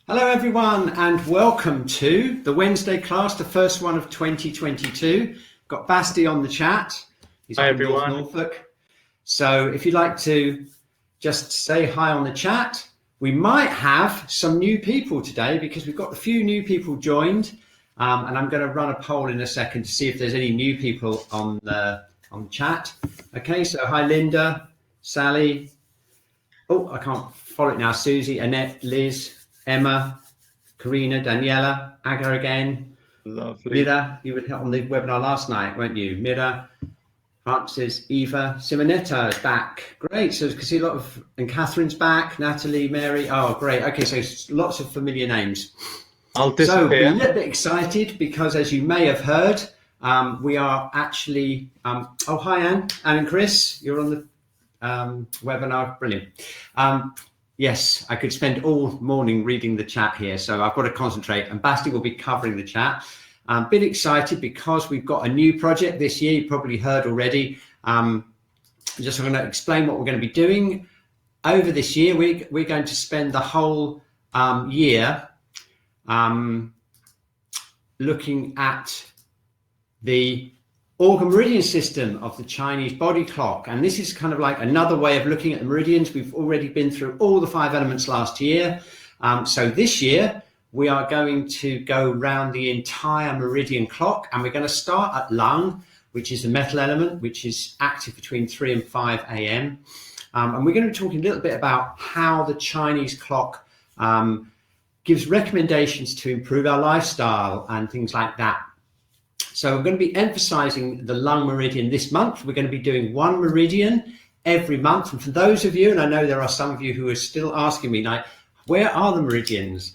Hello everyone and welcome to the Wednesday class, the first one of 2022. Got Basti on the chat. He's Hi up in North everyone. Norfolk. So if you'd like to just say hi on the chat, we might have some new people today because we've got a few new people joined, and I'm going to run a poll in a second to see if there's any new people on the chat. Okay, so hi Linda, Sally. Oh, I can't follow it now. Susie, Annette, Liz, Emma, Karina, Daniela, Aga again. Lovely. Mira, you were on the webinar last night, weren't you? Mira, Francis, Eva, Simonetta is back. Great. So you can see a lot of, and Catherine's back, Natalie, Mary. Oh, great. Okay, so lots of familiar names. I'll disappear. So be a little bit excited because, as you may have heard, we are actually. Oh, hi, Anne and Chris. You're on the webinar. Brilliant. Yes, I could spend all morning reading the chat here, so I've got to concentrate, and Basti will be covering the chat. I'm a bit excited because we've got a new project this year. You probably heard already. Just I'm going to explain what we're going to be doing over this year. We're going to spend the whole year looking at the organ meridian system of the Chinese body clock, and this is kind of like another way of looking at the meridians. We've already been through all the 5 elements last year, so this year we are going to go around the entire meridian clock, and we're going to start at lung, which is the metal element, which is active between 3 and 5 a.m. And we're going to be talking a little bit about how the Chinese clock gives recommendations to improve our lifestyle and things like that. So we're going to be emphasizing the lung meridian this month. We're going to be doing 1 meridian every month. And for those of you, and I know there are some of you who are still asking me, like, where are the meridians?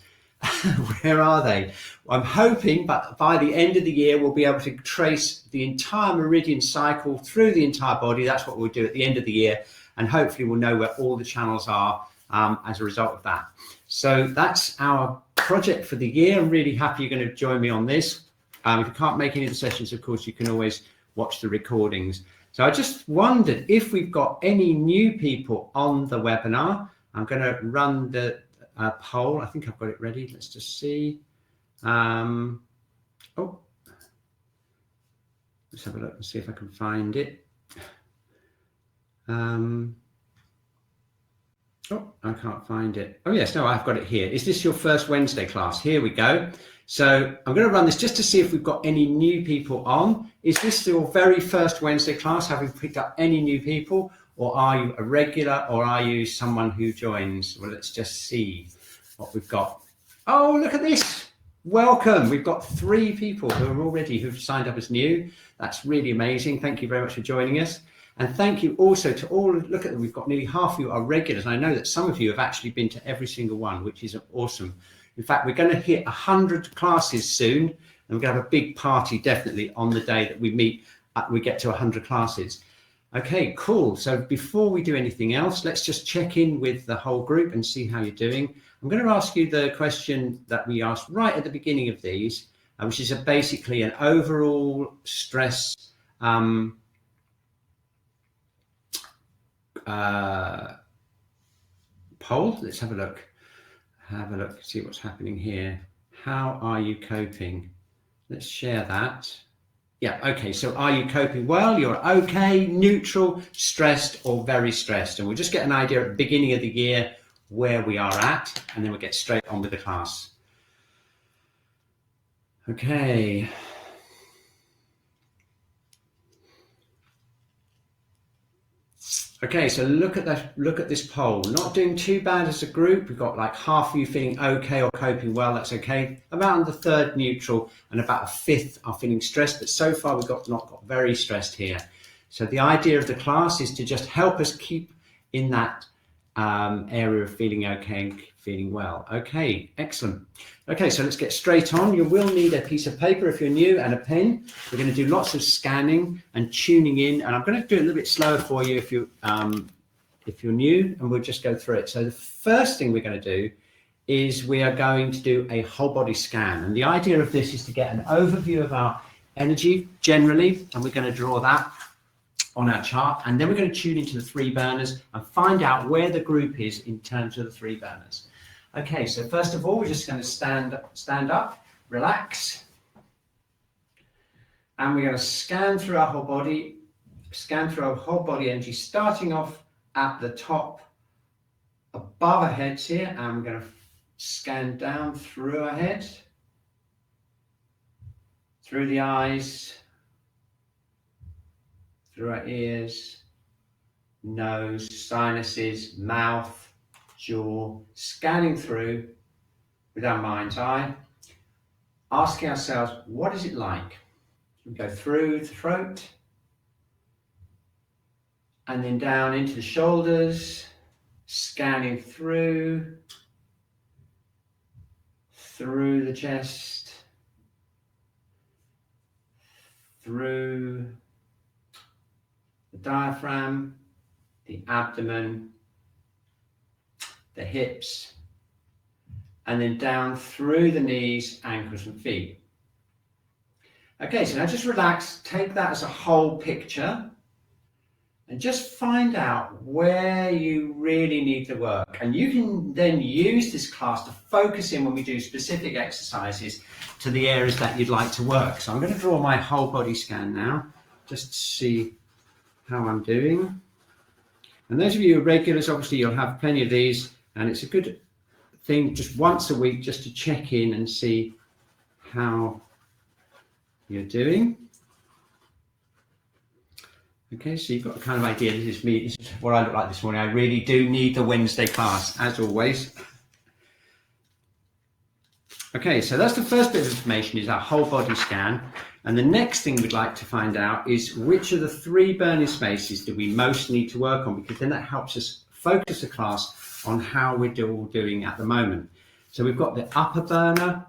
Where are they? Well, I'm hoping, but by the end of the year, we'll be able to trace the entire meridian cycle through the entire body. That's what we'll do at the end of the year. And hopefully we'll know where all the channels are as a result of that. So that's our project for the year. I'm really happy you're going to join me on this. If you can't make any of the sessions, of course, you can always watch the recordings. So I just wondered if we've got any new people on the webinar. I'm going to run the poll. I think I've got it ready. Let's just see. Oh, let's have a look and see if I can find it. Oh, I can't find it. Oh, yes, no, I've got it here. Is this your first Wednesday class? Here we go. So I'm going to run this just to see if we've got any new people on. Is this your very first Wednesday class? Have we picked up any new people? Or are you a regular, or are you someone who joins? Well, let's just see what we've got. Oh, look at this. Welcome. We've got 3 people who've signed up as new. That's really amazing. Thank you very much for joining us. And thank you also to all, look at them, we've got nearly half of you are regulars. And I know that some of you have actually been to every single one, which is awesome. In fact, we're going to hit 100 classes soon, and we're going to have a big party definitely on the day that we meet, we get to 100 classes. Okay, cool. So before we do anything else, let's just check in with the whole group and see how you're doing. I'm going to ask you the question that we asked right at the beginning of these, which is basically an overall stress poll. Let's have a look. See what's happening here. How are you coping? Let's share that. Yeah, okay, so are you coping well? You're okay, neutral, stressed, or very stressed? And we'll just get an idea at the beginning of the year where we are at, and then we'll get straight on with the class. Okay. Okay, so look at this poll. Not doing too bad as a group. We've got like half of you feeling okay or coping well. That's okay. About the third neutral, and about a fifth are feeling stressed. But so far we've not got very stressed here. So the idea of the class is to just help us keep in that area of feeling okay and feeling well. Okay, excellent. Okay, so let's get straight on. You will need a piece of paper if you're new and a pen. We're going to do lots of scanning and tuning in, and I'm going to do it a little bit slower for you if you're new, and we'll just go through it. So the first thing we're going to do is we are going to do a whole body scan, and the idea of this is to get an overview of our energy generally, and we're going to draw that on our chart, and then we're going to tune into the 3 burners and find out where the group is in terms of the 3 burners. Okay, so first of all, we're just going to stand up, relax, and we're going to scan through our whole body energy, starting off at the top above our heads here, and we're going to scan down through our head, through the eyes, through our ears, nose, sinuses, mouth, jaw, scanning through with our mind's eye, asking ourselves, what is it like? We go through the throat, and then down into the shoulders, scanning through the chest, through the diaphragm, the abdomen, the hips, and then down through the knees, ankles and feet. Okay, so now just relax, take that as a whole picture, and just find out where you really need the work. And you can then use this class to focus in when we do specific exercises to the areas that you'd like to work. So I'm going to draw my whole body scan now, just to see how I'm doing. And those of you who are regulars, obviously you'll have plenty of these, and it's a good thing just once a week just to check in and see how you're doing. Okay, so you've got a kind of idea, this is me, this is what I look like this morning. I really do need the Wednesday class, as always. Okay, so that's the first bit of information, is our whole body scan. And the next thing we'd like to find out is which of the 3 burning spaces do we most need to work on, because then that helps us focus the class on how we're all doing at the moment. So we've got the upper burner,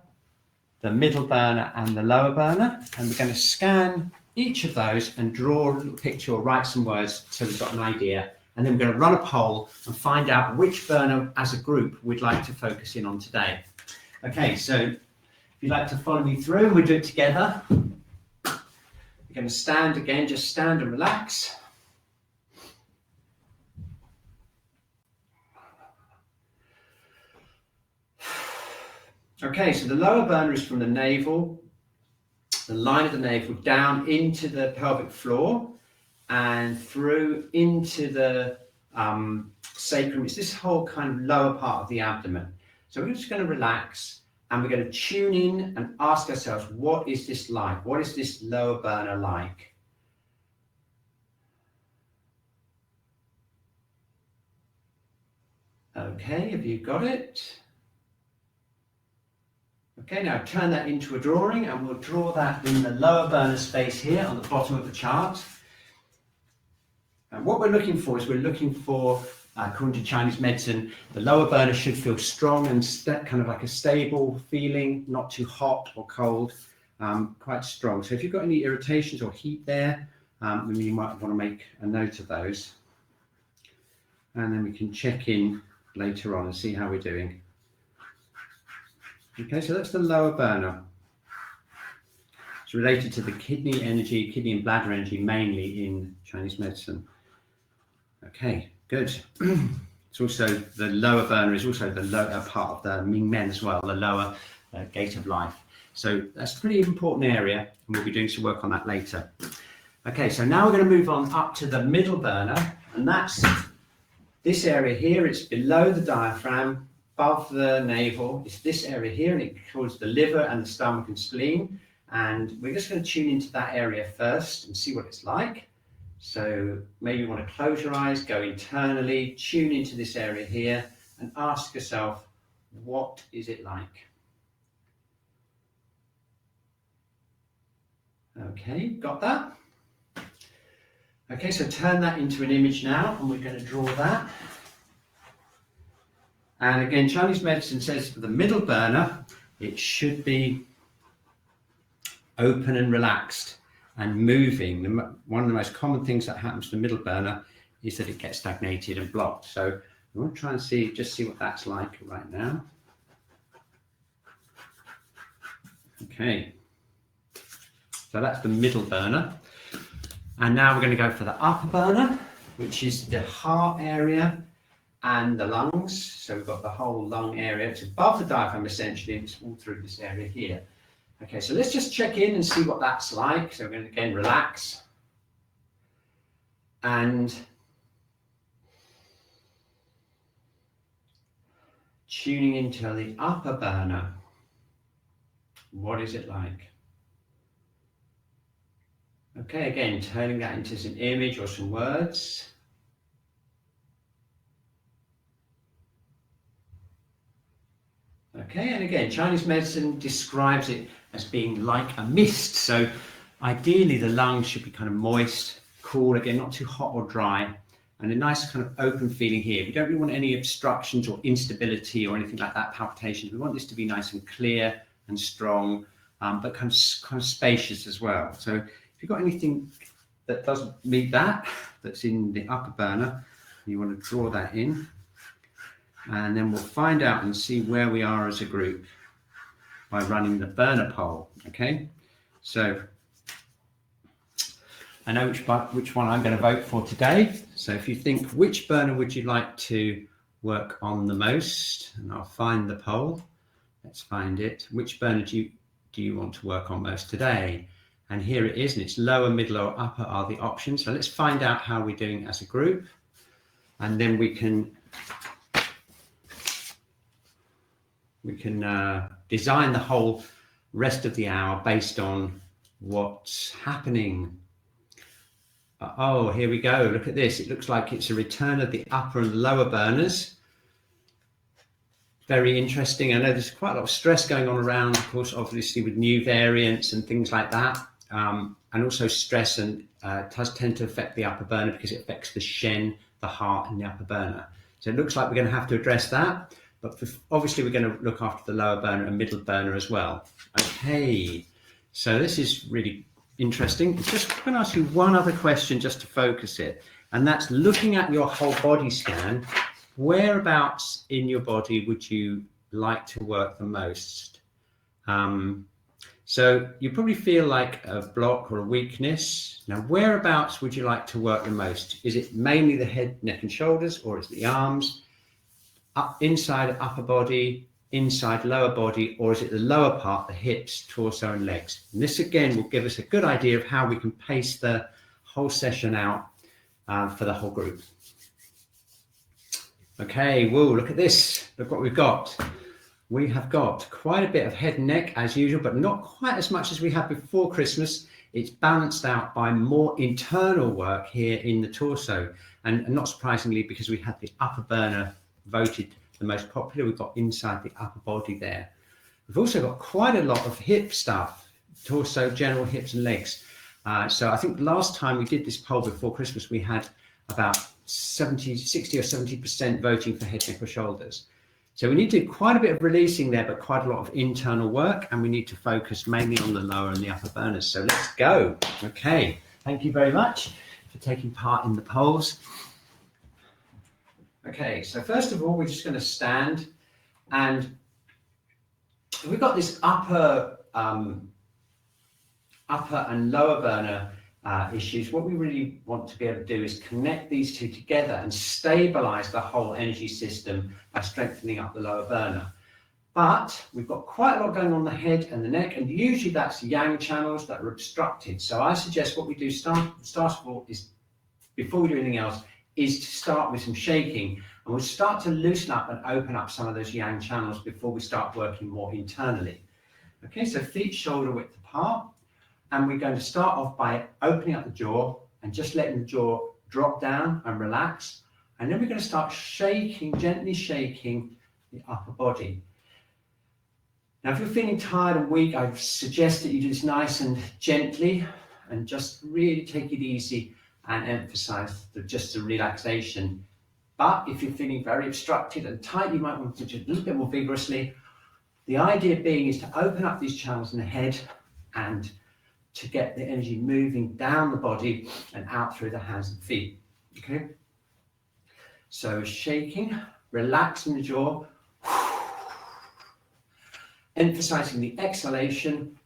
the middle burner and the lower burner, and we're going to scan each of those and draw a little picture or write some words so we've got an idea, and then we're going to run a poll and find out which burner as a group we'd like to focus in on today. Okay, so if you'd like to follow me through, we'll do it together. We're going to stand again, just stand and relax. Okay, so the lower burner is from the navel, the line of the navel down into the pelvic floor and through into the sacrum. It's this whole kind of lower part of the abdomen. So we're just going to relax and we're going to tune in and ask ourselves, what is this like? What is this lower burner like? Okay, have you got it? Okay, now turn that into a drawing and we'll draw that in the lower burner space here on the bottom of the chart. And what we're looking for is according to Chinese medicine, the lower burner should feel strong and kind of like a stable feeling, not too hot or cold, quite strong. So if you've got any irritations or heat there, then you might want to make a note of those. And then we can check in later on and see how we're doing. Okay, so that's the lower burner. It's related to the kidney energy, kidney and bladder energy, mainly in Chinese medicine. Okay, good. It's also, the lower burner is also the lower part of the Ming Men as well, the lower gate of life. So that's a pretty important area, and we'll be doing some work on that later. Okay, so now we're going to move on up to the middle burner, and that's this area here. It's below the diaphragm, above the navel. It's this area here, and it controls the liver and the stomach and spleen. And we're just going to tune into that area first and see what it's like. So maybe you want to close your eyes, go internally, tune into this area here, and ask yourself, what is it like? Okay, got that? Okay, so turn that into an image now, and we're going to draw that. And again, Chinese medicine says for the middle burner, it should be open and relaxed and moving. One of the most common things that happens to the middle burner is that it gets stagnated and blocked. So we want to try and see what that's like right now. Okay, so that's the middle burner. And now we're going to go for the upper burner, which is the heart area. and the lungs. So we've got the whole lung area. It's above the diaphragm essentially, and it's all through this area here. Okay, so let's just check in and see what that's like. So we're going to again relax and tuning into the upper burner. What is it like? Okay, again, turning that into some image or some words. Okay, and again, Chinese medicine describes it as being like a mist. So ideally the lungs should be kind of moist, cool, again, not too hot or dry, and a nice kind of open feeling here. We don't really want any obstructions or instability or anything like that, palpitations. We want this to be nice and clear and strong, but kind of spacious as well. So if you've got anything that doesn't meet that, that's in the upper burner, you want to draw that in. And then we'll find out and see where we are as a group by running the burner poll. Okay, so I know which one I'm going to vote for today. So if you think, which burner would you like to work on the most? And I'll find the poll. Let's find it. Which burner do you want to work on most today? And here it is, and it's lower, middle, or upper are the options. So let's find out how we're doing as a group, and then we can design the whole rest of the hour based on what's happening. Oh, here we go. Look at this. It looks like it's a return of the upper and lower burners. Very interesting. I know there's quite a lot of stress going on around, of course, obviously with new variants and things like that. And also stress and does tend to affect the upper burner because it affects the shen, the heart, and the upper burner. So it looks like we're going to have to address that. But obviously we're going to look after the lower burner and middle burner as well. Okay, so this is really interesting. Just going to ask you one other question just to focus it, and that's looking at your whole body scan. Whereabouts in your body would you like to work the most? So you probably feel like a block or a weakness. Now, whereabouts would you like to work the most? Is it mainly the head, neck and shoulders, or is it the arms? Up inside upper body, inside lower body, or is it the lower part, the hips, torso and legs? And this again will give us a good idea of how we can pace the whole session out for the whole group. Okay, whoa, look at this. Look what we've got. We have got quite a bit of head and neck as usual, but not quite as much as we had before Christmas. It's balanced out by more internal work here in the torso. And not surprisingly, because we had the upper burner voted the most popular, we've got inside the upper body there. We've also got quite a lot of hip stuff, torso, general hips and legs. So I think last time we did this poll before Christmas, we had about 60 or 70% voting for head, neck or shoulders. So we need to do quite a bit of releasing there, but quite a lot of internal work, and we need to focus mainly on the lower and the upper burners. So let's go. Okay, thank you very much for taking part in the polls. Okay, so first of all, we're just going to stand, and we've got this upper and lower burner issues. What we really want to be able to do is connect these two together and stabilize the whole energy system by strengthening up the lower burner. But we've got quite a lot going on the head and the neck, and usually that's yang channels that are obstructed. So I suggest what we do start of all is, before we do anything else, is to start with some shaking, and we'll start to loosen up and open up some of those yang channels before we start working more internally. Okay, so feet shoulder width apart, and we're going to start off by opening up the jaw and just letting the jaw drop down and relax, and then we're going to start shaking, gently shaking the upper body. Now, if you're feeling tired and weak, I suggest that you do this nice and gently and just really take it easy and emphasize just the relaxation. But if you're feeling very obstructed and tight, you might want to do it a little bit more vigorously. The idea being is to open up these channels in the head and to get the energy moving down the body and out through the hands and feet. Okay? So shaking, relaxing the jaw, emphasizing the exhalation.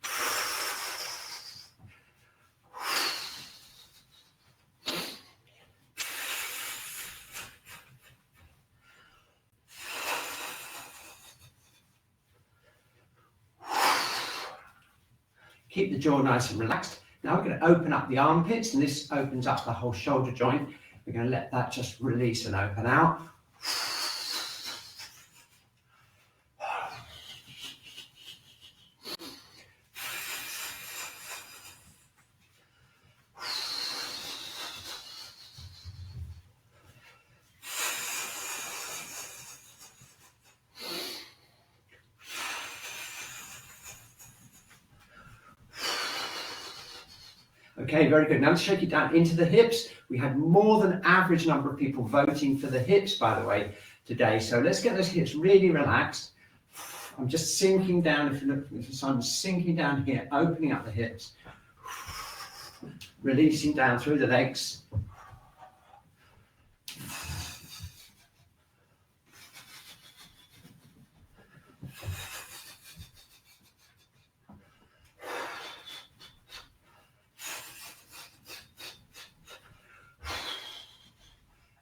Keep the jaw nice and relaxed. Now we're going to open up the armpits, and this opens up the whole shoulder joint. We're going to let that just release and open out. Okay, very good. Now let's shake it down into the hips. We had more than average number of people voting for the hips, by the way, today. So let's get those hips really relaxed. I'm just sinking down. If you look, so I'm sinking down here, opening up the hips, releasing down through the legs.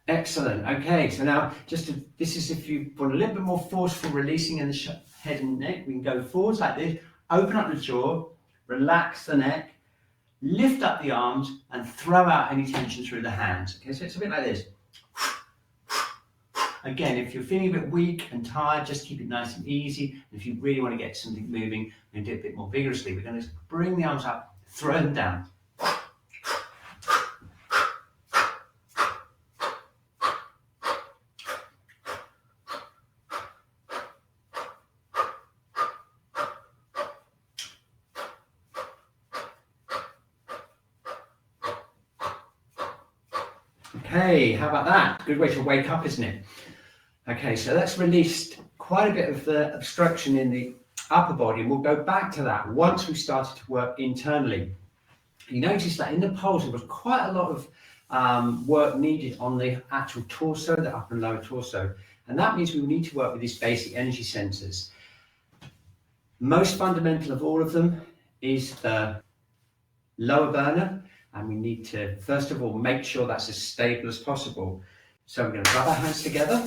Excellent. Okay, so now this is if you want a little bit more forceful releasing in the head and neck. We can go forwards like this, open up the jaw, relax the neck, lift up the arms, and throw out any tension through the hands. Okay, so it's a bit like this. Again, if you're feeling a bit weak and tired, just keep it nice and easy. And if you really want to get something moving and do it a bit more vigorously, we're going to bring the arms up, throw them down. Okay, how about that? Good way to wake up, isn't it? Okay, so that's released quite a bit of the obstruction in the upper body, and we'll go back to that once we've started to work internally. You notice that in the pulse, there was quite a lot of work needed on the actual torso, the upper and lower torso, and that means we need to work with these basic energy centers. Most fundamental of all of them is the lower burner. And we need to, first of all, make sure that's as stable as possible. So we're going to rub our hands together.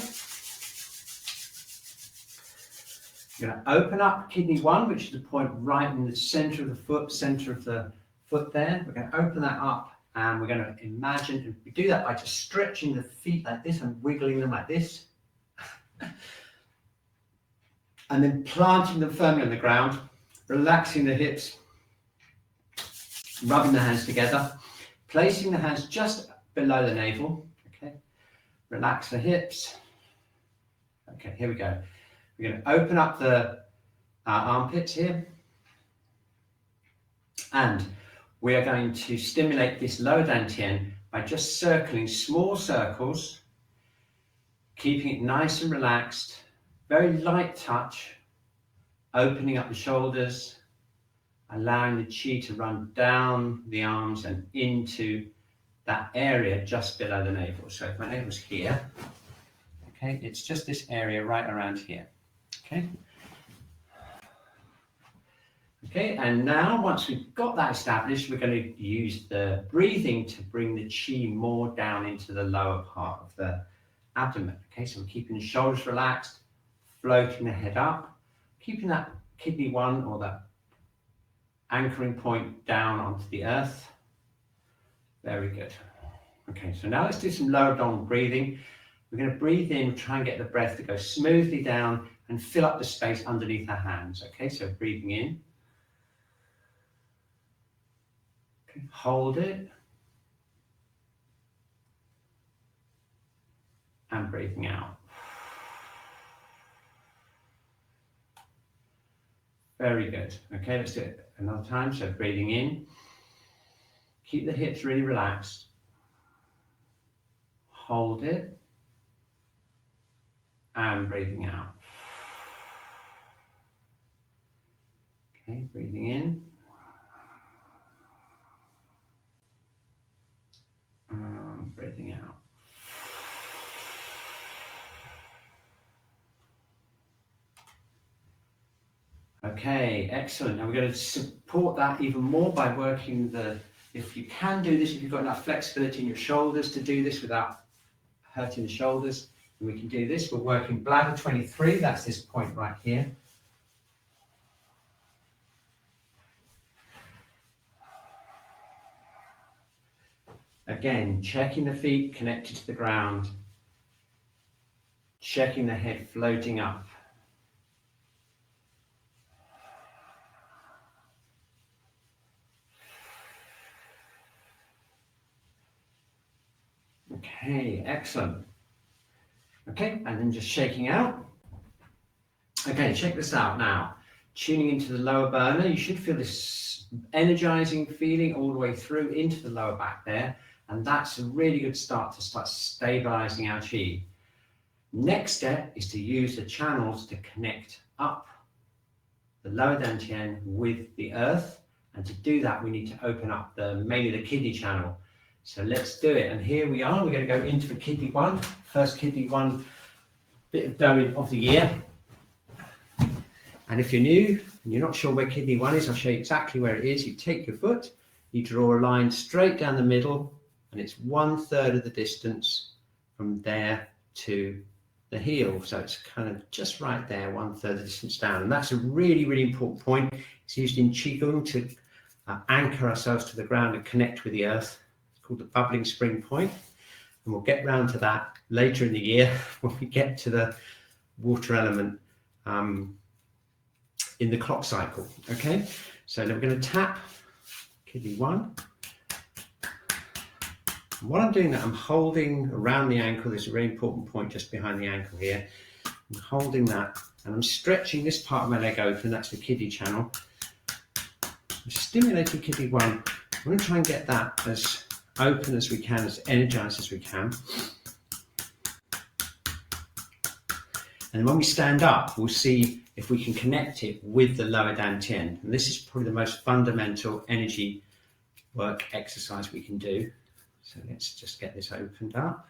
We're going to open up kidney 1, which is the point right in the center of the foot there. We're going to open that up, and we're going to imagine, and we do that by just stretching the feet like this and wiggling them like this. And then planting them firmly on the ground, relaxing the hips, rubbing the hands together, placing the hands just below the navel. Okay, relax the hips. Okay, here we go. We're going to open up the armpits here, and we are going to stimulate this lower dantian by just circling small circles, keeping it nice and relaxed, very light touch, opening up the shoulders, allowing the Qi to run down the arms and into that area just below the navel. So if my navel's here, okay, it's just this area right around here. Okay. Okay, and now once we've got that established, we're going to use the breathing to bring the Qi more down into the lower part of the abdomen. Okay, so we're keeping the shoulders relaxed, floating the head up, keeping that kidney 1 or that anchoring point down onto the earth. Very good. Okay, so now let's do some lower abdominal breathing. We're going to breathe in, try and get the breath to go smoothly down and fill up the space underneath our hands. Okay, so breathing in. Okay, hold it. And breathing out. Very good. Okay, let's do it another time. So breathing in. Keep the hips really relaxed. Hold it. And breathing out. Okay, breathing in. And breathing out. Okay, excellent. Now we're going to support that even more by working if you can do this, if you've got enough flexibility in your shoulders to do this without hurting the shoulders, and we can do this. We're working bladder 23, that's this point right here. Again, checking the feet connected to the ground, checking the head floating up. Okay, excellent. Okay, and then just shaking out. Okay, check this out now. Tuning into the lower burner, you should feel this energizing feeling all the way through into the lower back there. And that's a really good start to start stabilizing our Qi. Next step is to use the channels to connect up the lower dantian with the earth. And to do that, we need to open up mainly the kidney channel. So let's do it. And here we are. We're going to go into the kidney one. First kidney one bit of doing of the year. And if you're new and you're not sure where kidney one is, I'll show you exactly where it is. You take your foot, you draw a line straight down the middle, and it's 1/3 of the distance from there to the heel. So it's kind of just right there, 1/3 of the distance down. And that's a really, really important point. It's used in Qi Gong to anchor ourselves to the ground and connect with the earth. It's called the bubbling spring point. And we'll get round to that later in the year when we get to the water element in the clock cycle. Okay, so then we're going to tap kidney one. And while I'm doing that, I'm holding around the ankle. There's a very important point just behind the ankle here. I'm holding that and I'm stretching this part of my leg open. That's the kidney channel. I'm stimulating kidney one. I'm going to try and get that as open as we can, as energized as we can. And when we stand up, we'll see if we can connect it with the lower dantian. And this is probably the most fundamental energy work exercise we can do. So let's just get this opened up.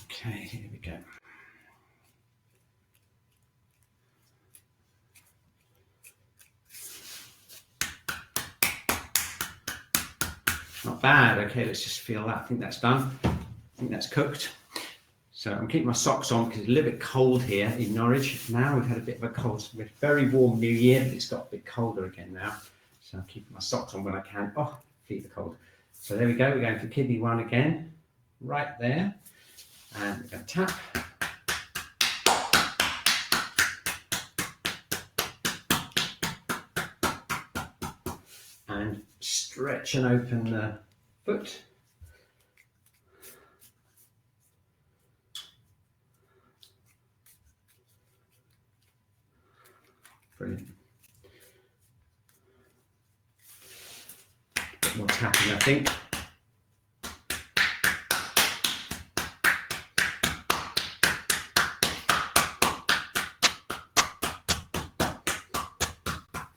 Okay, here we go. Not bad. Okay, let's just feel that. I think that's done. I think that's cooked. So I'm keeping my socks on because it's a little bit cold here in Norwich. Now we've had a bit of a cold, very warm New Year, but it's got a bit colder again now. So I'm keeping my socks on when I can. Oh, feet are cold. So there we go. We're going for kidney one again, right there. And we're going to tap. And stretch and open the foot. Brilliant. A bit more tapping, I think.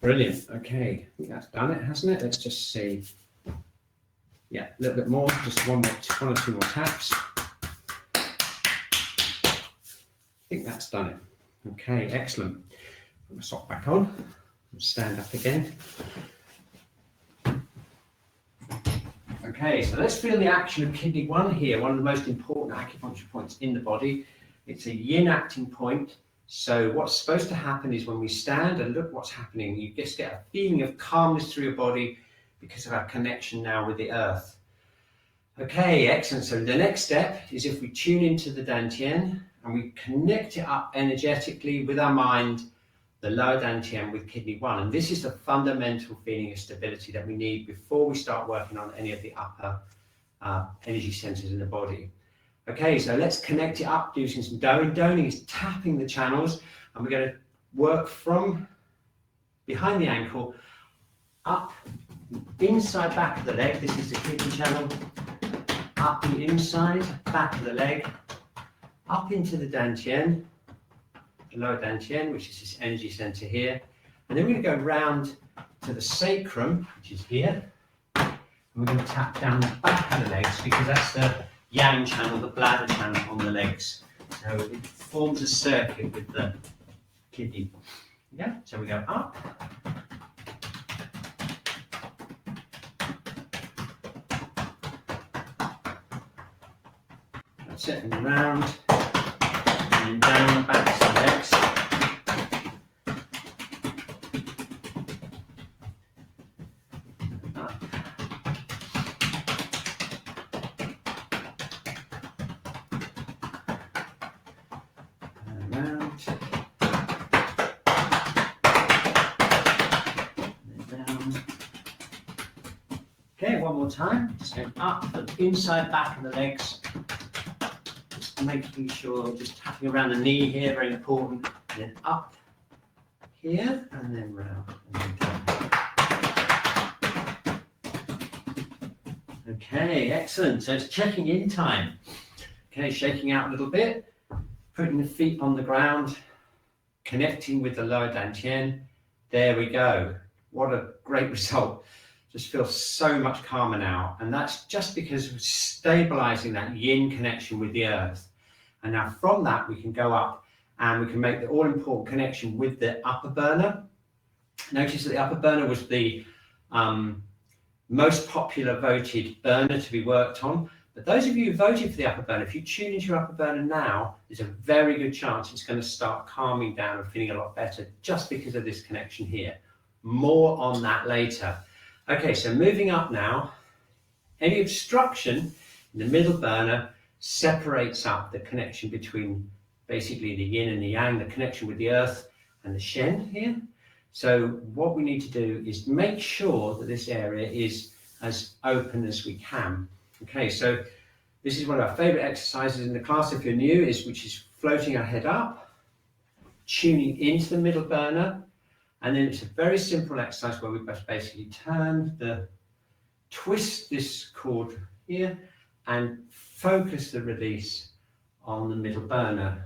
Brilliant. Okay, I think that's done it, hasn't it? Let's just see. Yeah, a little bit more, just one or two more taps. I think that's done it. Okay, excellent. Put my sock back on and stand up again. Okay, so let's feel the action of kidney one here, one of the most important acupuncture points in the body. It's a yin acting point. So what's supposed to happen is when we stand and look what's happening, you just get a feeling of calmness through your body because of our connection now with the earth. Okay, excellent. So the next step is if we tune into the dantian and we connect it up energetically with our mind, the lower dantian with kidney one. And this is the fundamental feeling of stability that we need before we start working on any of the upper energy centers in the body. Okay, so let's connect it up using some doning. Doning is tapping the channels, and we're going to work from behind the ankle up inside back of the leg. This is the kidney channel. Up the inside back of the leg, up into the dantian, the lower dantian, which is this energy center here. And then we're going to go round to the sacrum, which is here. And we're going to tap down the back of the legs because that's the yang channel, the bladder channel on the legs. So it forms a circuit with the kidney. Yeah, so we go up. Let's circling around, and down the backs of the legs. Up. And around. And down. Okay, one more time. Just going up the inside back of the legs. Just making sure, just tapping around the knee here, very important. And then up here, and then round, and then down. Okay, excellent. So it's checking in time. Okay, shaking out a little bit, putting the feet on the ground, connecting with the lower dantian. There we go. What a great result. Just feel so much calmer now. And that's just because we're stabilizing that yin connection with the earth. And now from that, we can go up and we can make the all-important connection with the upper burner. Notice that the upper burner was the most popular voted burner to be worked on. But those of you who voted for the upper burner, if you tune into your upper burner now, there's a very good chance it's going to start calming down and feeling a lot better just because of this connection here. More on that later. Okay, so moving up now, any obstruction in the middle burner separates up the connection between basically the yin and the yang, the connection with the earth and the shen here. So what we need to do is make sure that this area is as open as we can. Okay, so this is one of our favorite exercises in the class if you're new, which is floating our head up, tuning into the middle burner. And then it's a very simple exercise where we basically twist this cord here and focus the release on the middle burner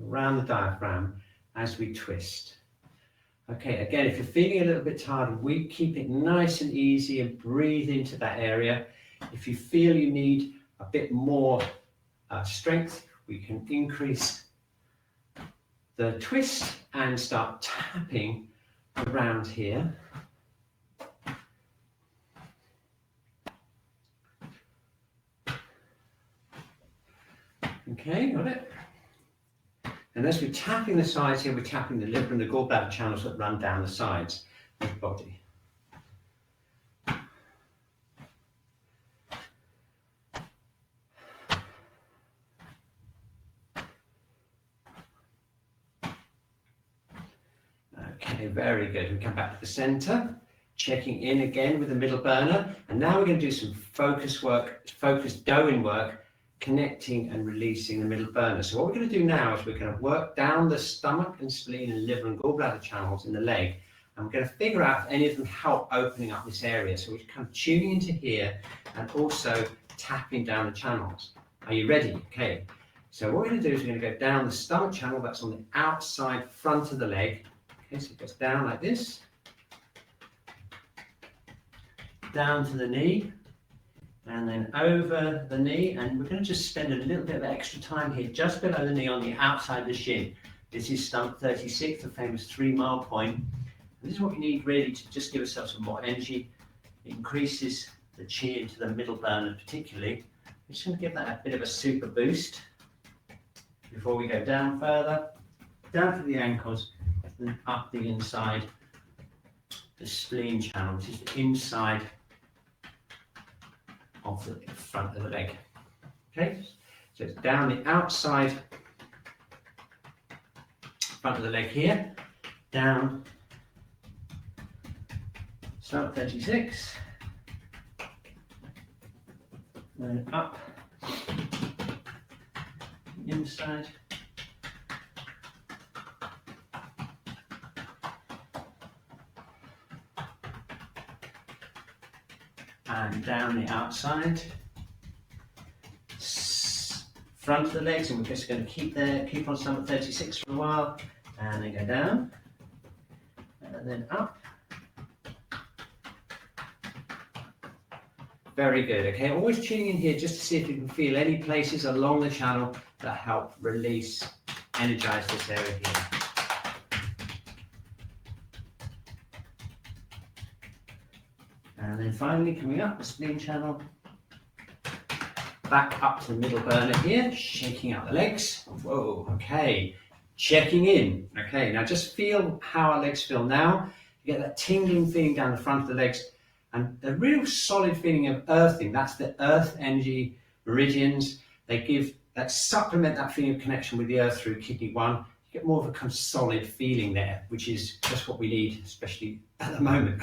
around the diaphragm as we twist. Okay, again, if you're feeling a little bit tired, we keep it nice and easy and breathe into that area. If you feel you need a bit more strength, we can increase the twist and start tapping around here. Okay, got it? And as we're tapping the sides here, we're tapping the liver and the gallbladder channels that run down the sides of the body. Okay, very good. We come back to the center, checking in again with the middle burner. And now we're going to do some focused doing work, connecting and releasing the middle burner. So what we're going to do now is we're going to work down the stomach and spleen and liver and gallbladder channels in the leg. And we're going to figure out if any of them help opening up this area. So we're kind of tuning into here and also tapping down the channels. Are you ready? Okay. So what we're going to do is we're going to go down the stomach channel. That's on the outside front of the leg. Okay, so it goes down like this, down to the knee, and then over the knee, and we're going to just spend a little bit of extra time here, just below the knee on the outside of the shin. This is stump 36, the famous 3-mile point. And this is what you need really to just give yourself some more energy. It increases the Qi into the middle burner particularly. I'm just going to give that a bit of a super boost before we go down further, down to the ankles, and up the inside, the spleen channel, which is the inside of the front of the leg. Okay, so it's down the outside front of the leg here, down stump 36, then up the inside. And down the outside, front of the legs, and we're just going to keep on stomach 36 for a while, and then go down, and then up. Very good. Okay, always tuning in here just to see if you can feel any places along the channel that help release, energize this area here. And then finally coming up the spleen channel, back back up to the middle burner here, shaking out the legs. Whoa, okay. Checking in. Okay, now just feel how our legs feel now. You get that tingling feeling down the front of the legs and a real solid feeling of earthing. That's the earth energy meridians. They give that, supplement that feeling of connection with the earth through kidney 1. You get more of a kind of solid feeling there, which is just what we need, especially at the moment.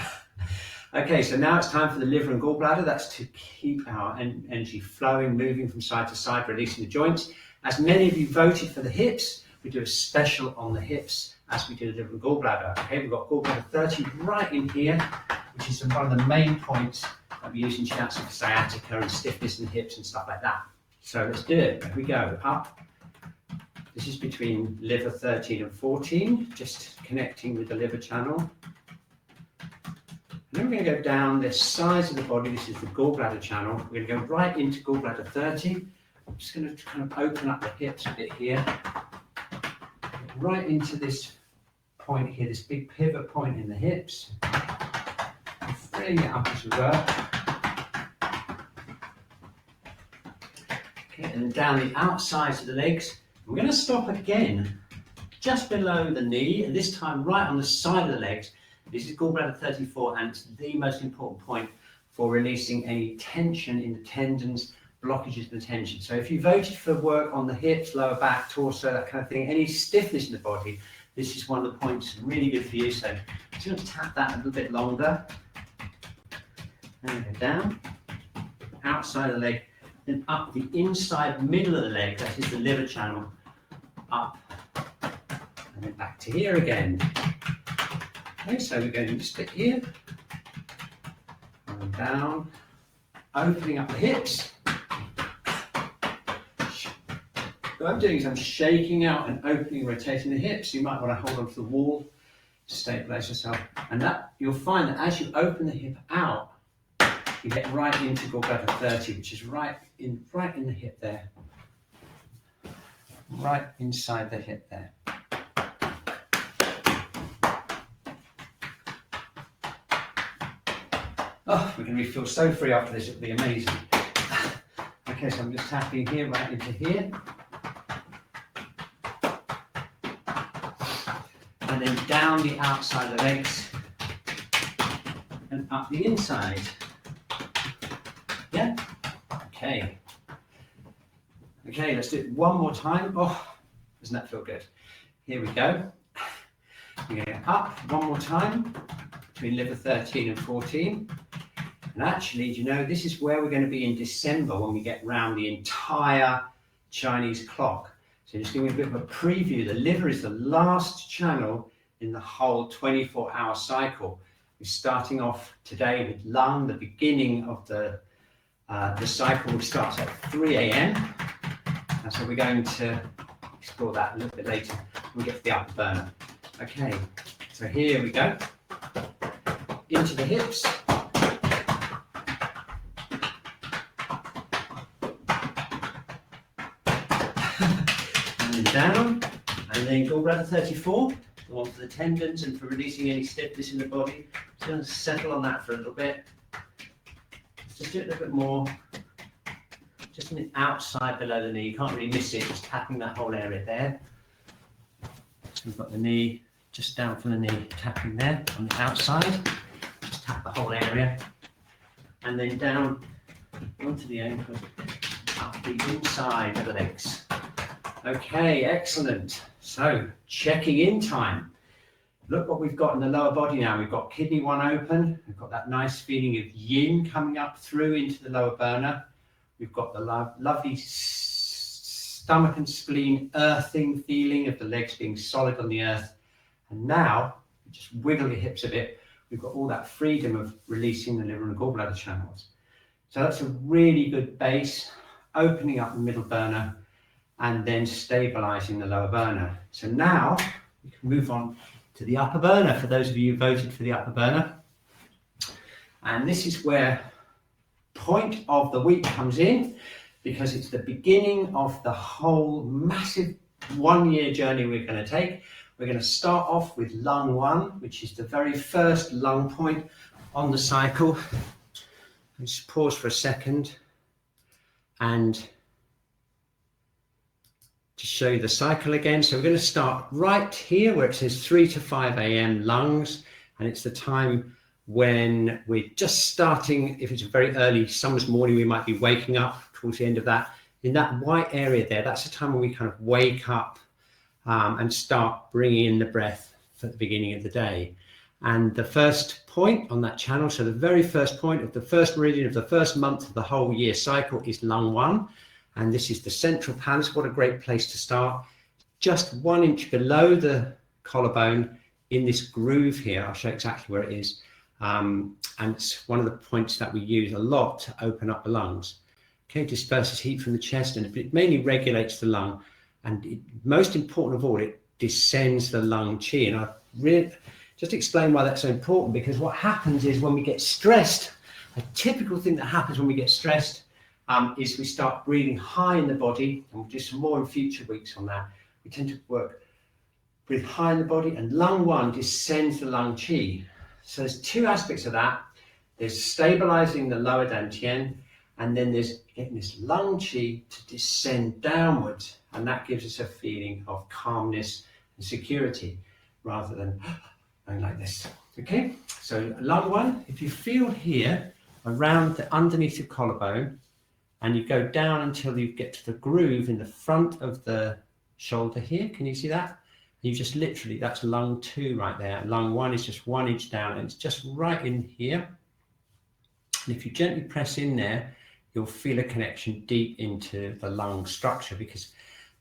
Okay, so now it's time for the liver and gallbladder. That's to keep our energy flowing, moving from side to side, releasing the joints. As many of you voted for the hips, we do a special on the hips as we do the liver and gallbladder. Okay, we've got gallbladder 30 right in here, which is one of the main points that we use in Shiatsu for sciatica and stiffness in the hips and stuff like that. So let's do it. Here we go. Up. This is between liver 13 and 14, just connecting with the liver channel. And then we're going to go down the sides of the body. This is the gallbladder channel. We're going to go right into gallbladder 30. I'm just going to kind of open up the hips a bit here. Right into this point here, this big pivot point in the hips. Freeing it up as we work. Okay, and then down the outsides of the legs. We're going to stop again just below the knee, and this time right on the side of the legs. This is gallbladder 34, and it's the most important point for releasing any tension in the tendons, blockages in the tension. So if you voted for work on the hips, lower back, torso, that kind of thing, any stiffness in the body, this is one of the points really good for you. So I'm just going to tap that a little bit longer. And go down, outside of the leg, then up the inside middle of the leg, that is the liver channel, up, and then back to here again. Okay, so we're going to stick here, and down, opening up the hips. What I'm doing is I'm shaking out and opening, rotating the hips. You might want to hold onto the wall to stabilize yourself. And that you'll find that as you open the hip out, you get right into gallbladder 30, which is right in the hip there. Right inside the hip there. Oh, we're going to feel so free after this, it'll be amazing. Okay, so I'm just tapping here, right into here. And then down the outside of the legs and up the inside. Yeah? Okay. Okay, let's do it one more time. Oh, doesn't that feel good? Here we go. We're going up one more time between liver 13 and 14. And actually, do you know, this is where we're going to be in December when we get round the entire Chinese clock. So just giving a bit of a preview. The liver is the last channel in the whole 24-hour cycle. We're starting off today with lung, the beginning of the cycle starts at 3 a.m. And so we're going to explore that a little bit later when we get to the upper burner. Okay, so here we go. Into the hips. And then down. And then gallbladder 34. The one for the tendons and for releasing any stiffness in the body. Just going to settle on that for a little bit. Just do it a little bit more. Just on the outside below the knee. You can't really miss it. Just tapping that whole area there. So we've got the knee just down from the knee, tapping there on the outside. Just tap the whole area. And then down onto the ankle, up the inside of the legs. Okay, excellent. So, checking in time. Look what we've got in the lower body now. We've got kidney 1 open. We've got that nice feeling of yin coming up through into the lower burner. We've got the lovely stomach and spleen earthing feeling of the legs being solid on the earth. And now, just wiggle your hips a bit. We've got all that freedom of releasing the liver and gallbladder channels. So that's a really good base, opening up the middle burner and then stabilizing the lower burner. So now we can move on to the upper burner, for those of you who voted for the upper burner. And this is where point of the week comes in, because it's the beginning of the whole massive 1-year journey we're going to take. We're going to start off with lung 1, which is the very first lung point on the cycle. Just pause for a second and to show you the cycle again. So we're going to start right here where it says 3 to 5 a.m. lungs, and it's the time when we're just starting. If it's a very early summer's morning, we might be waking up towards the end of that. In that white area there, that's the time when we kind of wake up and start bringing in the breath for the beginning of the day. And the first point on that channel, so the very first point of the first meridian of the first month of the whole year cycle is lung 1. And this is the central palace. What a great place to start. Just 1 inch below the collarbone in this groove here. I'll show you exactly where it is. And it's one of the points that we use a lot to open up the lungs. Okay, disperses heat from the chest, and it mainly regulates the lung. And most important of all, it descends the lung qi. And I've really just explain why that's so important, because what happens is when we get stressed, a typical thing that happens when we get stressed is we start breathing high in the body, and we'll do some more in future weeks on that. We tend to breathe high in the body, and lung 1 descends the lung qi. So there's 2 aspects of that. There's stabilizing the lower dantian, and then there's getting this lung qi to descend downwards, and that gives us a feeling of calmness and security rather than going like this. Okay, so lung 1, if you feel here around underneath the collarbone, and you go down until you get to the groove in the front of the shoulder here. Can you see that? You just literally, that's lung 2 right there. Lung 1 is just 1 inch down, and it's just right in here. And if you gently press in there, you'll feel a connection deep into the lung structure, because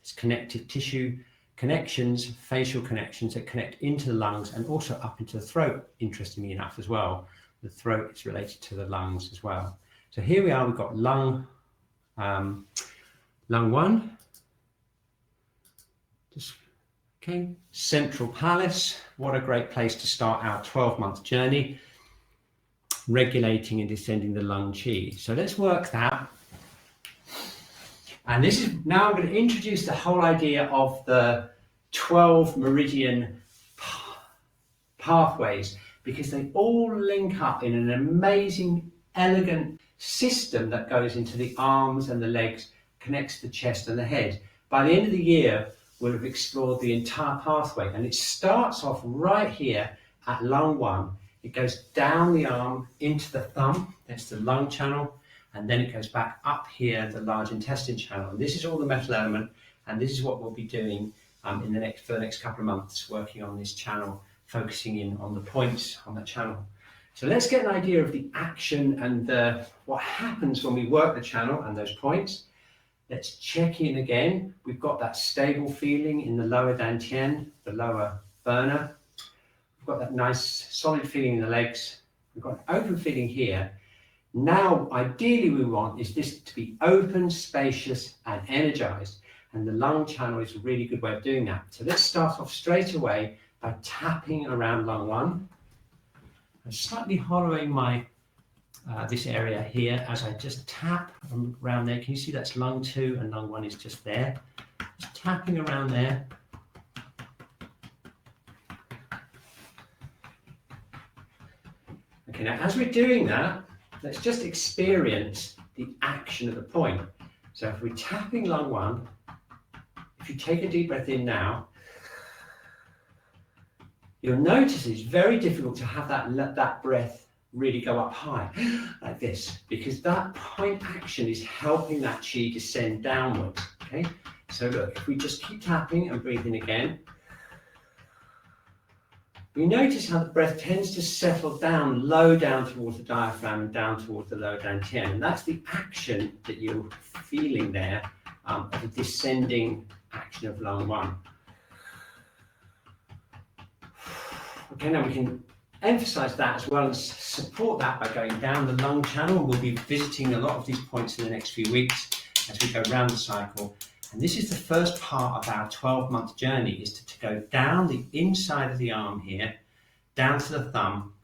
it's connective tissue connections, facial connections that connect into the lungs and also up into the throat, interestingly enough as well. The throat is related to the lungs as well. So here we are, we've got lung 1, just okay, central palace. What a great place to start our 12-month journey, regulating and descending the lung qi. So let's work that. And this is now I'm going to introduce the whole idea of the 12 meridian pathways, because they all link up in an amazing, elegant system that goes into the arms and the legs, connects the chest and the head. By the end of the year, we'll have explored the entire pathway, and it starts off right here at lung 1. It goes down the arm into the thumb, that's the lung channel, and then it goes back up here, the large intestine channel. And this is all the metal element, and this is what we'll be doing for the next couple of months, working on this channel, focusing in on the points on the channel. So let's get an idea of the action and what happens when we work the channel and those points. Let's check in again. We've got that stable feeling in the lower dantian, the lower burner. We've got that nice solid feeling in the legs. We've got an open feeling here. Now, ideally, we want is this to be open, spacious, and energized. And the lung channel is a really good way of doing that. So let's start off straight away by tapping around lung 1. I'm slightly hollowing my this area here as I just tap around there. Can you see that's lung 2 and lung 1 is just there? Just tapping around there. Okay, now as we're doing that, let's just experience the action of the point. So if we're tapping lung 1, if you take a deep breath in now, you'll notice it's very difficult to have that breath really go up high like this, because that point action is helping that qi descend downwards. Okay, so look, if we just keep tapping and breathing again, we notice how the breath tends to settle down, low down towards the diaphragm and down towards the lower dantian. And that's the action that you're feeling there, the descending action of lung 1. Okay, now we can emphasize that as well as support that by going down the lung channel. We'll be visiting a lot of these points in the next few weeks as we go around the cycle. And this is the first part of our 12-month journey, is to go down the inside of the arm here, down to the thumb.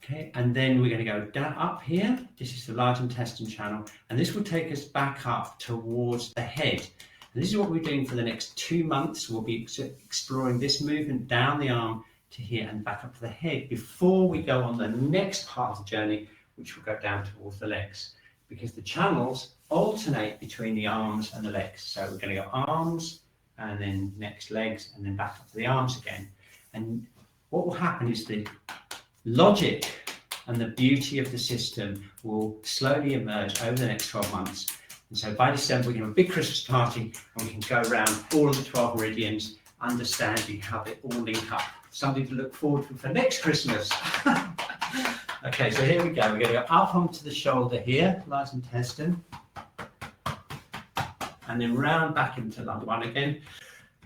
Okay, and then we're going to go down up here. This is the large intestine channel, and this will take us back up towards the head. And this is what we're doing for the next 2 months. We'll be exploring this movement down the arm to here and back up to the head before we go on the next part of the journey, which will go down towards the legs, because the channels alternate between the arms and the legs. So we're going to go arms, and then next legs, and then back up to the arms again. And what will happen is the logic and the beauty of the system will slowly emerge over the next 12 months. And so by December, we can have a big Christmas party, and we can go around all of the 12 meridians, understanding how they all link up. Something to look forward to for next Christmas. Okay, so here we go. We're going to go up onto the shoulder here, large intestine, and then round back into lung 1 again.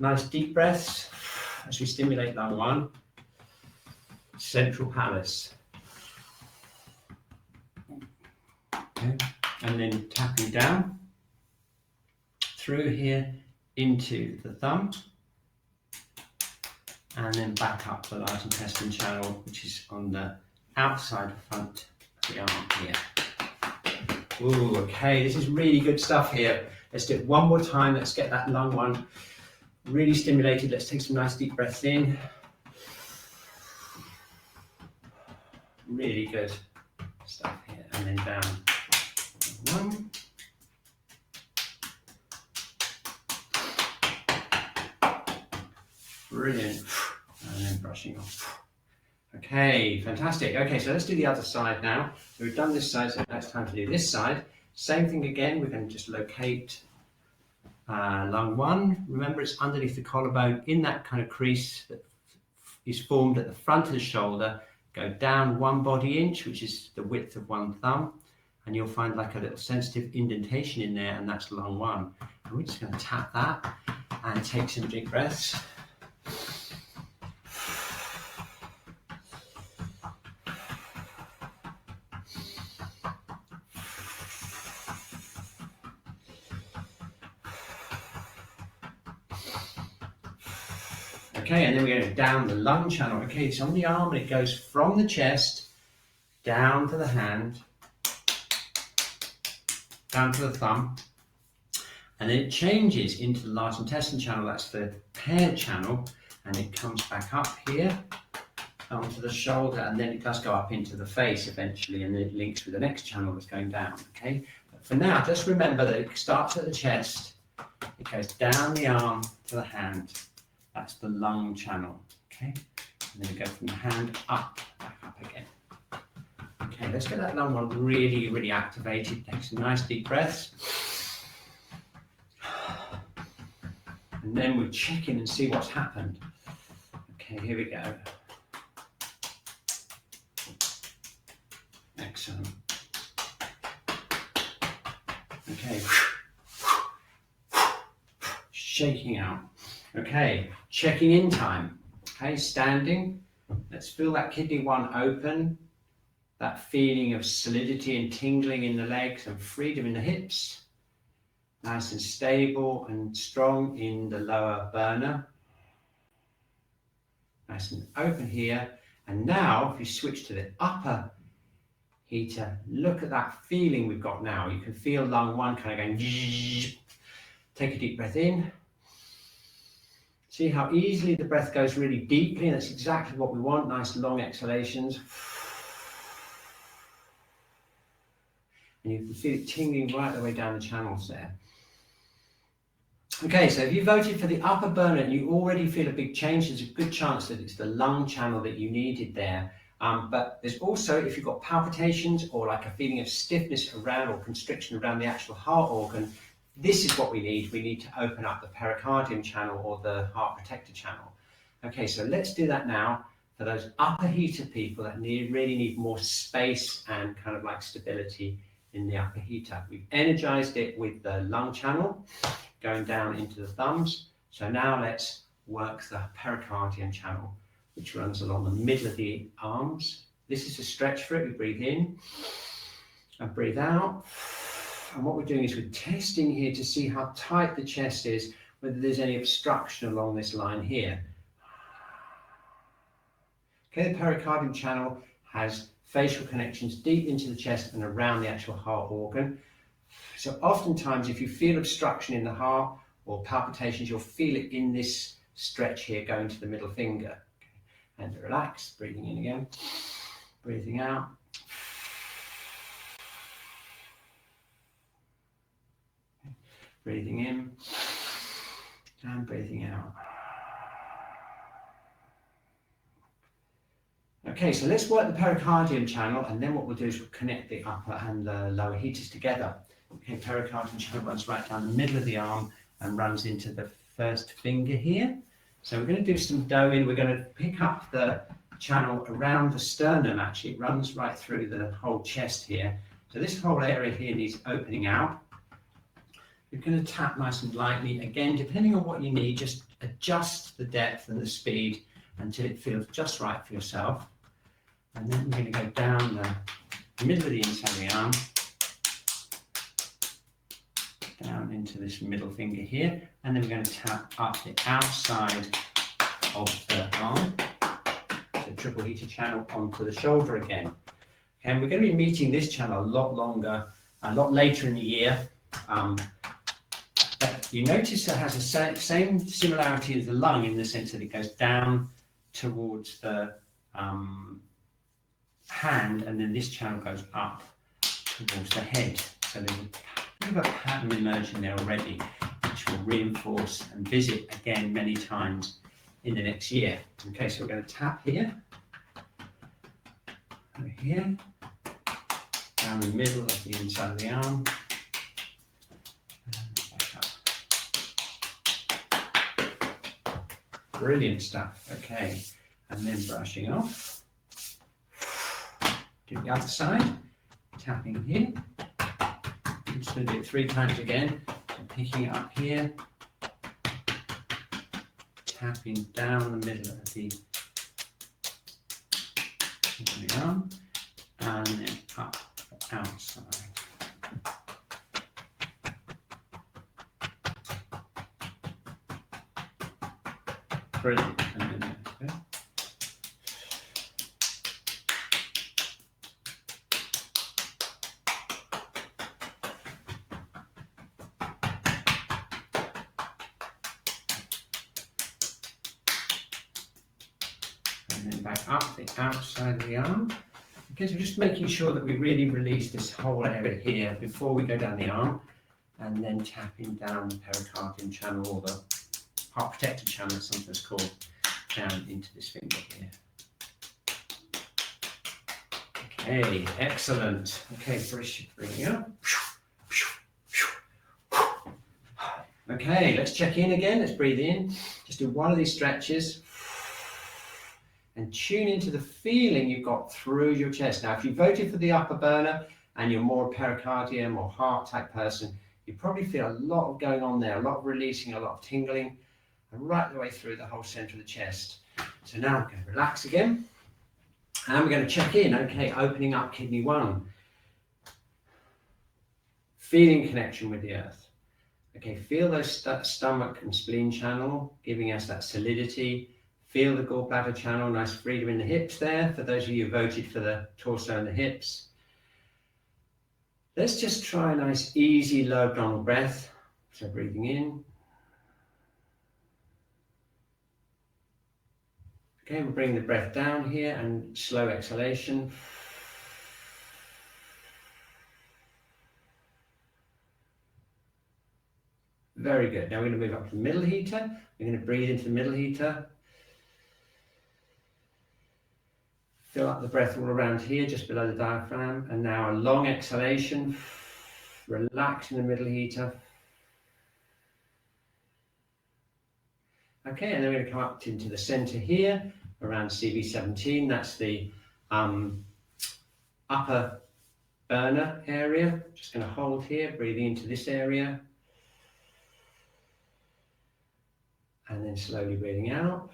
Nice deep breaths as we stimulate lung 1, central palace. Okay. And then tapping down through here into the thumb, and then back up the large intestine channel, which is on the outside front of the arm here. Ooh, okay, this is really good stuff here. Let's do it one more time. Let's get that lung 1 really stimulated. Let's take some nice deep breaths in. Really good stuff here. And then down 1. Brilliant. And then brushing off. Okay, fantastic. Okay, so let's do the other side now. So we've done this side, so now it's time to do this side. Same thing again, we're going to just locate lung 1. Remember, it's underneath the collarbone in that kind of crease that is formed at the front of the shoulder. Go down 1 body inch, which is the width of 1 thumb, and you'll find like a little sensitive indentation in there, and that's lung 1. And we're just going to tap that and take some deep breaths. Okay, and then we're going down the lung channel. Okay, it's on the arm, and it goes from the chest down to the hand, down to the thumb, and then it changes into the large intestine channel. That's the paired channel, and it comes back up here onto the shoulder, and then it does go up into the face eventually, and then it links with the next channel that's going down. Okay, but for now, just remember that it starts at the chest, it goes down the arm to the hand. That's the lung channel, okay? And then we go from the hand up, back up again. Okay, let's get that lung 1 really, really activated. Take some nice deep breaths. And then we'll check in and see what's happened. Okay, here we go. Excellent. Okay. Shaking out. Okay, checking in time. Okay, standing. Let's feel that kidney 1 open. That feeling of solidity and tingling in the legs and freedom in the hips. Nice and stable and strong in the lower burner. Nice and open here. And now, if you switch to the upper heater, look at that feeling we've got now. You can feel lung 1 kind of going. Take a deep breath in. See how easily the breath goes really deeply, and that's exactly what we want. Nice long exhalations. And you can feel it tingling right the way down the channels there. Okay, so if you voted for the upper burner and you already feel a big change, there's a good chance that it's the lung channel that you needed there. But there's also, if you've got palpitations or like a feeling of stiffness around or constriction around the actual heart organ, this is what we need. We need to open up the pericardium channel or the heart protector channel. Okay, so let's do that now for those upper heater people that really need more space and kind of like stability in the upper heater. We've energized it with the lung channel going down into the thumbs. So now let's work the pericardium channel, which runs along the middle of the arms. This is a stretch for it. We breathe in and breathe out. And what we're doing is we're testing here to see how tight the chest is, whether there's any obstruction along this line here. Okay, the pericardium channel has facial connections deep into the chest and around the actual heart organ. So oftentimes if you feel obstruction in the heart or palpitations, you'll feel it in this stretch here going to the middle finger. Okay. And relax, breathing in again, breathing out. Breathing in and breathing out. Okay, so let's work the pericardium channel, and then what we'll do is we'll connect the upper and the lower heaters together. Okay, pericardium channel runs right down the middle of the arm and runs into the first finger here. So we're going to do some doing. We're going to pick up the channel around the sternum. Actually, it runs right through the whole chest here. So this whole area here needs opening out. You're going to tap nice and lightly. Again, depending on what you need, just adjust the depth and the speed until it feels just right for yourself. And then we're going to go down the middle of the inside of the arm, down into this middle finger here, and then we're going to tap up the outside of the arm, so triple heater channel onto the shoulder again. And we're going to be meeting this channel a lot later in the year. But you notice it has the same similarity as the lung in the sense that it goes down towards the hand, and then this channel goes up towards the head. So there's a bit of a pattern emerging there already, which will reinforce and visit again many times in the next year. Okay, so we're going to tap here, over here, down the middle of the inside of the arm, and back up. Brilliant stuff. Okay, and then brushing off. Do the other side, tapping here. I'm just going to do it 3 times again. So picking it up here, tapping down the middle of the arm, and then up the outside. Brilliant. And then there. And then back up the outside of the arm. Okay, so just making sure that we really release this whole area here before we go down the arm, and then tapping down the pericardium channel, or the heart protector channel, it's sometimes called, down into this finger here. Okay, excellent. Okay, bringing up. Okay, let's check in again. Let's breathe in. Just do one of these stretches and tune into the feeling you've got through your chest. Now, if you voted for the upper burner and you're more a pericardium or heart type person, you probably feel a lot going on there, a lot of releasing, a lot of tingling, and right the way through the whole center of the chest. So now we're going to relax again, and we're going to check in. Okay, opening up kidney 1, feeling connection with the earth. Okay, feel those stomach and spleen channel, giving us that solidity. Feel the gallbladder channel, nice freedom in the hips there, for those of you who voted for the torso and the hips. Let's just try a nice, easy, low abdominal breath. So breathing in. Okay, we'll bring the breath down here, and slow exhalation. Very good. Now we're going to move up to the middle heater. We're going to breathe into the middle heater. Fill up the breath all around here, just below the diaphragm. And now a long exhalation. Relax in the middle heater. Okay, and then we're going to come up into the center here, around CV17. That's the upper burner area. Just going to hold here, breathing into this area. And then slowly breathing out.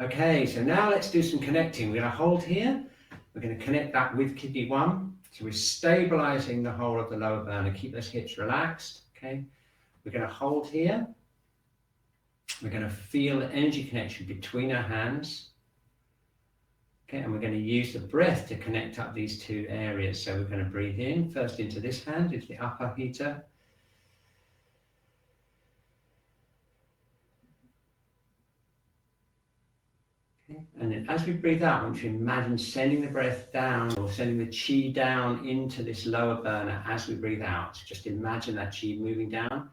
Okay, so now let's do some connecting. We're going to hold here. We're going to connect that with kidney 1. So we're stabilizing the whole of the lower burner. Keep those hips relaxed. Okay, we're going to hold here. We're going to feel the energy connection between our hands. Okay, and we're going to use the breath to connect up these 2 areas. So we're going to breathe in first into this hand, into the upper heater. Okay. And then as we breathe out, I want you to imagine sending the breath down or sending the Qi down into this lower burner as we breathe out. So just imagine that Qi moving down.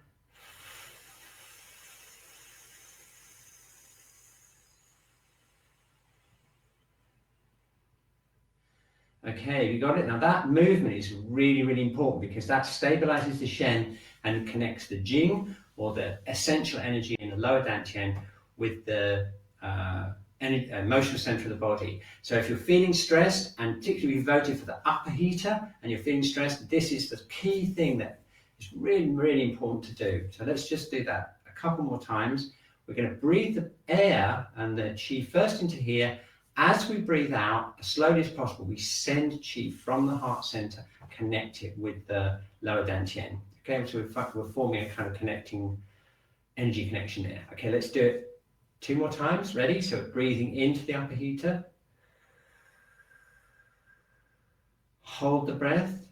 Okay, we got it. Now that movement is really, really important because that stabilizes the Shen and connects the Jing, or the essential energy in the lower Dantian, with the emotional center of the body. So if you're feeling stressed, and particularly we voted for the upper heater, and you're feeling stressed, this is the key thing that is really, really important to do. So let's just do that a couple more times. We're going to breathe the air and the Qi first into here. As we breathe out, as slowly as possible, we send Qi from the heart center, connect it with the lower Dantian. Okay, so we're forming a kind of connecting energy connection there. Okay, let's do it 2 more times. Ready? So breathing into the upper heater. Hold the breath.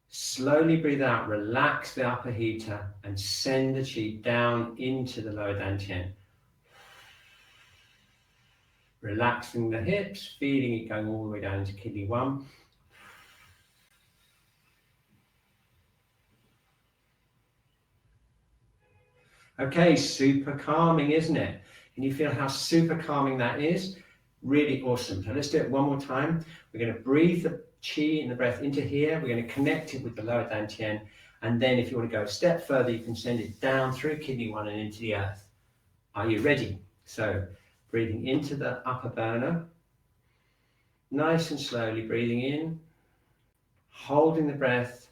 Slowly breathe out, relax the upper heater, and send the Qi down into the lower Dantian. Relaxing the hips, feeling it going all the way down into kidney 1. Okay, super calming, isn't it? Can you feel how super calming that is? Really awesome. So let's do it one more time. We're going to breathe the Qi and the breath into here. We're going to connect it with the lower Dantian. And then if you want to go a step further, you can send it down through kidney 1 and into the earth. Are you ready? So breathing into the upper burner. Nice and slowly breathing in. Holding the breath.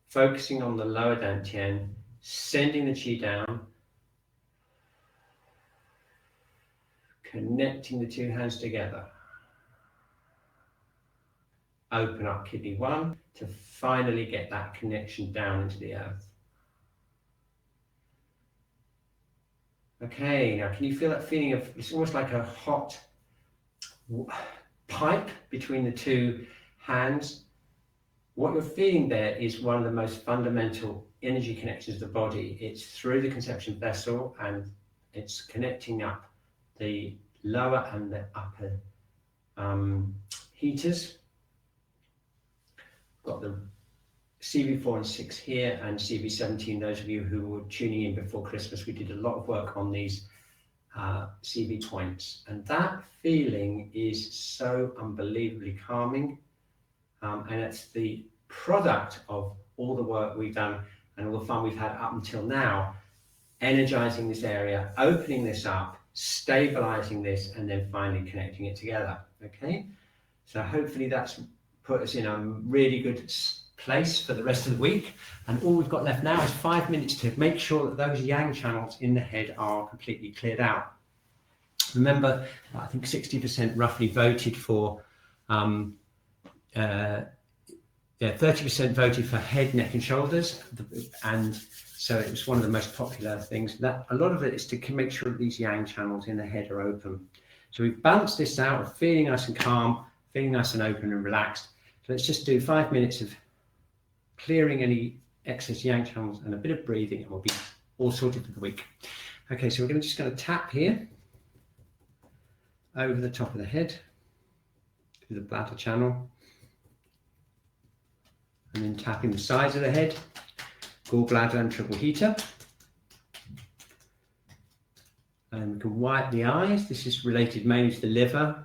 Focusing on the lower Dantian. Sending the Qi down. Connecting the 2 hands together. Open up kidney 1 to finally get that connection down into the earth. Okay, now can you feel that feeling of, it's almost like a hot pipe between the 2 hands. What you're feeling there is one of the most fundamental energy connections of the body. It's through the conception vessel, and it's connecting up the lower and the upper heaters. Got the CV4 and 6 here, and CV17. Those of you who were tuning in before Christmas, we did a lot of work on these CV points, and that feeling is so unbelievably calming, and it's the product of all the work we've done and all the fun we've had up until now, energizing this area, opening this up, stabilizing this, and then finally connecting it together. Okay, so hopefully that's put us in a really good place for the rest of the week, and all we've got left now is 5 minutes to make sure that those yang channels in the head are completely cleared out. Remember, I think 60% roughly voted for 30% voted for head, neck and shoulders, and so it was one of the most popular things. That a lot of it is to make sure that these yang channels in the head are open. So we've balanced this out, feeling nice and calm, feeling nice and open and relaxed. So let's just do 5 minutes of clearing any excess yang channels and a bit of breathing, and we'll be all sorted for the week. Okay, so we're just going to tap here over the top of the head through the bladder channel, and then tapping the sides of the head, gallbladder and triple heater. And we can wipe the eyes. This is related mainly to the liver.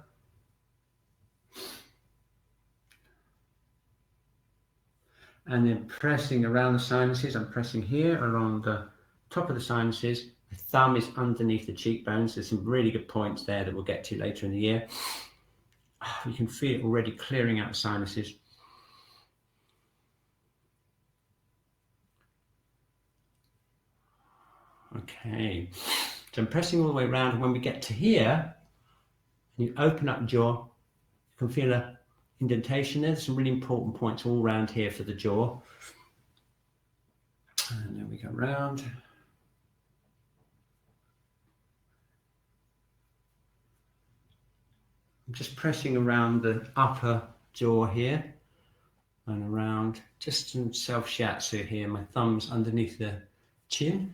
And then pressing around the sinuses. I'm pressing here along the top of the sinuses. The thumb is underneath the cheekbones. There's some really good points there that we'll get to later in the year. You can feel it already clearing out the sinuses. Okay, so I'm pressing all the way around, and when we get to here, and you open up the jaw, you can feel an indentation there. There's some really important points all around here for the jaw. And then we go round. I'm just pressing around the upper jaw here and around, just some self shiatsu here. My thumb's underneath the chin.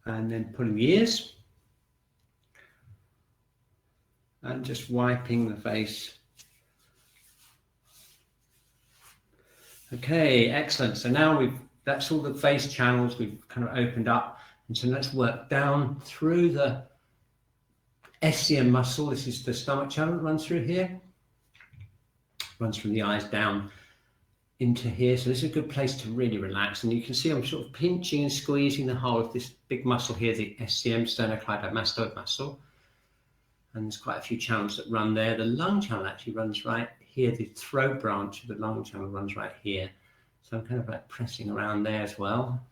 And then pulling the ears, and just wiping the face. Okay, excellent. So now that's all the face channels we've kind of opened up. And so let's work down through the Scm muscle. This is the stomach channel that runs through here. Runs from the eyes down into here. So this is a good place to really relax. And you can see I'm sort of pinching and squeezing the whole of this big muscle here, the Scm, sternocleidomastoid muscle. And there's quite a few channels that run there. The lung channel actually runs right here. The throat branch of the lung channel runs right here. So I'm kind of like pressing around there as well.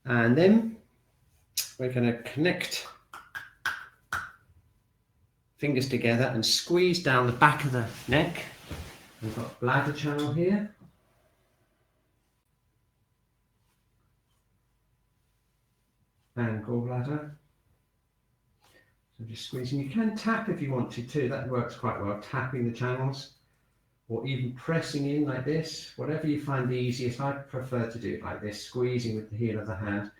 And then we're going to connect fingers together and squeeze down the back of the neck. We've got bladder channel here. And gallbladder. So just squeezing. You can tap if you want to too. That works quite well. Tapping the channels, or even pressing in like this. Whatever you find the easiest. I prefer to do it like this, squeezing with the heel of the hand.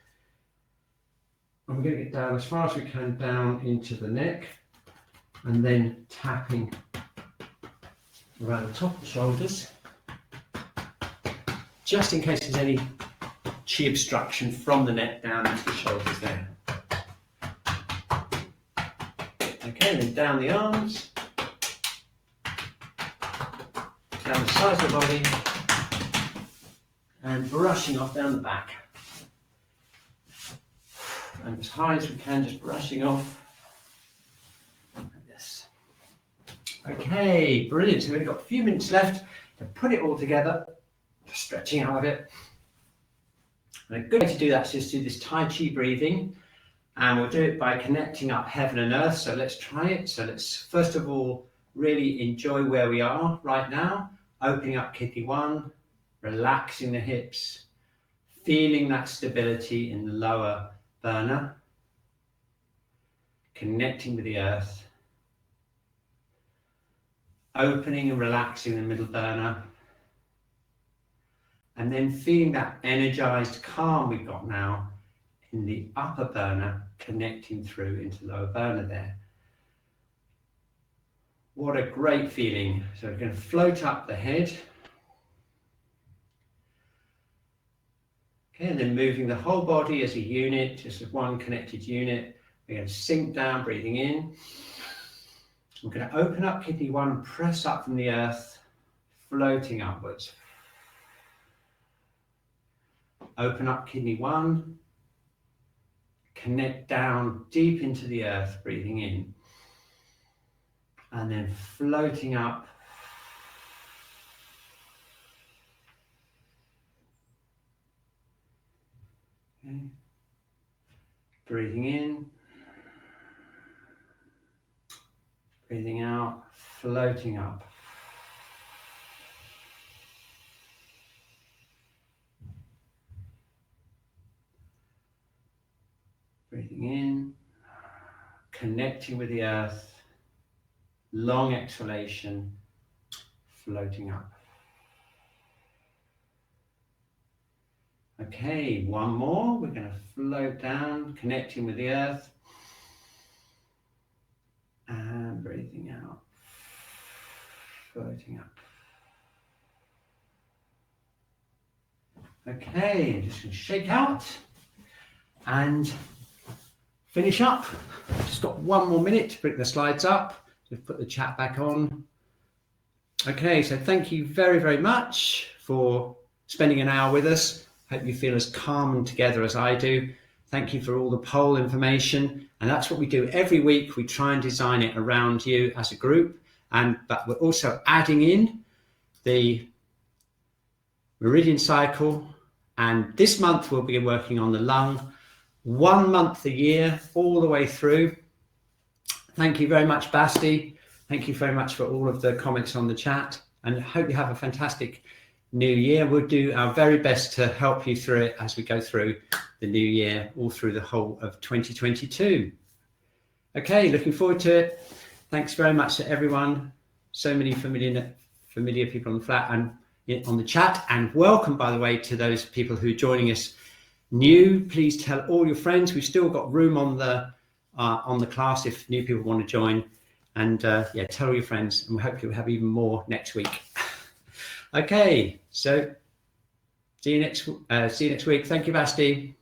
And we're going to get down as far as we can down into the neck, and then tapping around the top of the shoulders, just in case there's any Qi obstruction from the neck down into the shoulders there. Okay, then down the arms, down the sides of the body, and brushing off down the back. And as high as we can, just brushing off like this. Okay, brilliant. So we've got a few minutes left to put it all together, stretching out of it. And a good way to do that is just do this Tai Chi breathing. And we'll do it by connecting up heaven and earth. So let's try it. So let's first of all really enjoy where we are right now. Opening up kidney 1, relaxing the hips, feeling that stability in the lower burner, connecting with the earth, opening and relaxing the middle burner, and then feeling that energized calm we've got now in the upper burner, connecting through into the lower burner there. What a great feeling. So we're going to float up the head. Okay, and then moving the whole body as a unit, just as one connected unit. We're going to sink down, breathing in. We're going to open up kidney 1, press up from the earth, floating upwards. Open up kidney 1, connect down deep into the earth, breathing in. And then floating up. Okay. Breathing in. Breathing out, floating up. Breathing in, connecting with the earth. Long exhalation, floating up. Okay, one more. We're going to float down, connecting with the earth. And breathing out, floating up. Okay, I'm just going to shake out and finish up. Just got one more minute to bring the slides up. Just put the chat back on. Okay, so thank you very, very much for spending an hour with us. Hope you feel as calm and together as I do. Thank you for all the poll information. And that's what we do every week. We try and design it around you as a group. But we're also adding in the Meridian cycle. And this month we'll be working on the lung, 1 month a year, all the way through. Thank you very much, Basti. Thank you very much for all of the comments on the chat, and I hope you have a fantastic new year. We'll do our very best to help you through it as we go through the new year, all through the whole of 2022. Okay, looking forward to it. Thanks very much to everyone. So many familiar people on the flat and on the chat, and welcome, by the way, to those people who are joining us new. Please tell all your friends. We've still got room on on the class if new people want to join. And yeah, tell all your friends, and we hope you'll have even more next week. Okay, so see you next week. Thank you, Basti.